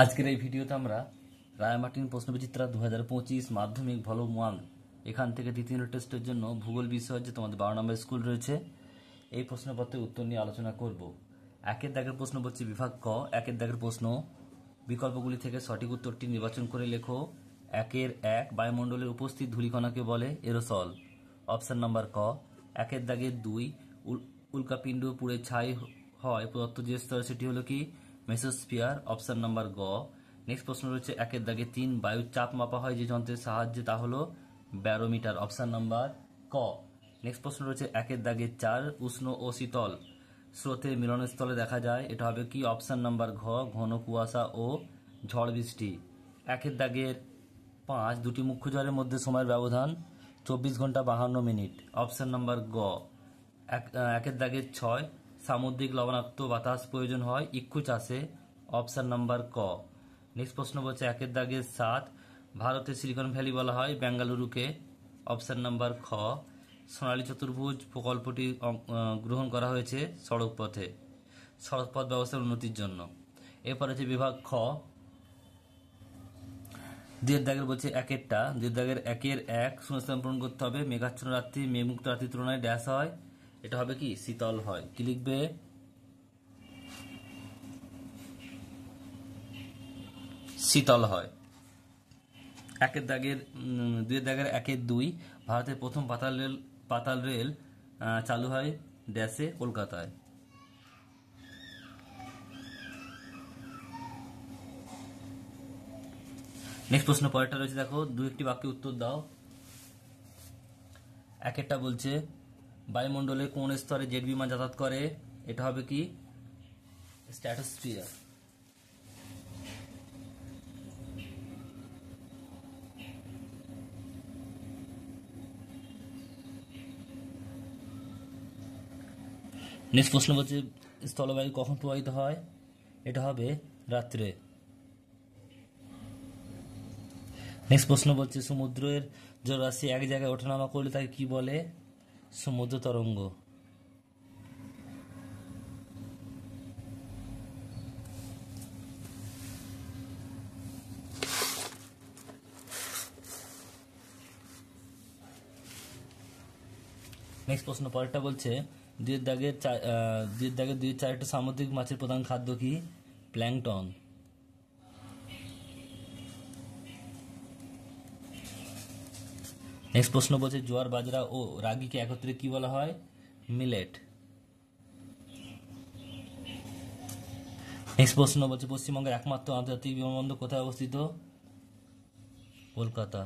আজকের এই ভিডিওতে আমরা রায়মার্টিন প্রশ্নবিচিত্রা 2025 মাধ্যমিক ভলিউম 1 এখান থেকে দ্বিতীয় টেস্টের জন্য ভূগোল বিষয়ের যে তোমাদের 12 নম্বর স্কুল রয়েছে এই প্রশ্নপত্রের উত্তর নিয়ে আলোচনা করব। একের দাগের প্রশ্ন বলছে বিভাগ ক। একের দাগের প্রশ্ন, বিকল্পগুলি থেকে সঠিক উত্তরটি নির্বাচন করে লেখো। একের এক, বায়ুমণ্ডলের উপস্থিত ধূলিকণাকে বলে এরোসল। অপশন নাম্বার ক। একের দাগের দুই, উল্কাপিণ্ড পুড়ে ছাই হয় প্রদত্ত যে স্তর সেটি হলো কি মেসোস্ফিয়ার। অপশন নাম্বার গ। নেক্সট প্রশ্ন রয়েছে একের দাগে তিন, বায়ুর চাপ মাপা হয় যে যন্ত্রের সাহায্যে তা হলো ব্যারোমিটার। অপশন নাম্বার ক। নেক্সট প্রশ্ন রয়েছে একের দাগে চার, উষ্ণ ও শীতল স্রোতের মিলনস্থলে দেখা যায়, এটা হবে কি অপশন নাম্বার ঘ, ঘন কুয়াশা ও ঝড় বৃষ্টি। একের দাগের পাঁচ, দুটি মুখ্য জ্বরের মধ্যে সময়ের ব্যবধান 24 ঘন্টা 52 মিনিট। অপশন নাম্বার গ। একের দাগের ছয়, সামুদ্রিক লবণাক্ত বাতাস প্রয়োজন হয় ইক্ষু চাষে। অপশন নাম্বার ক। নেক্সট প্রশ্ন বলছে একের দাগের সাত, ভারতের সিলিকন ভ্যালি বলা হয় বেঙ্গালুরুকে। অপশন নাম্বার খ। সোনালী চতুর্ভুজ প্রকল্পটি গ্রহণ করা হয়েছে সড়কপথ ব্যবস্থার উন্নতির জন্য। এরপর হচ্ছে বিভাগ খ। দুয়ের দাগের বলছে একেরটা, দুয়ের দাগের একের এক, শূন্যস্থান পূরণ করতে হবে। মেঘাচ্ছন্ন রাত্রি মেঘমুক্ত রাত্রির তুলনায় ড্যাশ হয়, এটা হবে কি শীতল হয়। কি লিখবে? শীতল হয়। একের দাগের দুয়ের দাগের একের দুই, ভারতের প্রথম পাতাল রেল চালু হয় ড্যাশে কলকাতায়। নেক্সট প্রশ্ন পরেরটা রয়েছে দেখো, দু একটি বাক্যে উত্তর দাও। একেরটা বলছে বায়ুমণ্ডলের কোন স্তরে জেট বিমান যাতায়াত করে, এটা হবে কি স্ট্র্যাটোস্ফিয়ার। নেক্সট প্রশ্ন বলছে স্থলবায়ু কখন প্রবাহিত হয়, এটা হবে রাত্রে। নেক্সট প্রশ্ন বলছে সমুদ্রের জলরাশি এক জায়গায় ওঠানামা করলে তাকে কি বলে, সমুদ্র তরঙ্গ। নেক্সট প্রশ্ন পরেরটা বলছে দুয়ের দাগের দুই চারটা সামুদ্রিক মাছের প্রধান খাদ্য কি, প্ল্যাঙ্কটন। নেক্সট প্রশ্ন বলছে জোয়ার বাজরা ও রাগিকে একত্রে কি বলা হয়, মিলেট। নেক্সট প্রশ্ন বলছে পশ্চিমবঙ্গের একমাত্র আন্তর্জাতিক বিমানবন্দর কোথায় অবস্থিত, কলকাতা।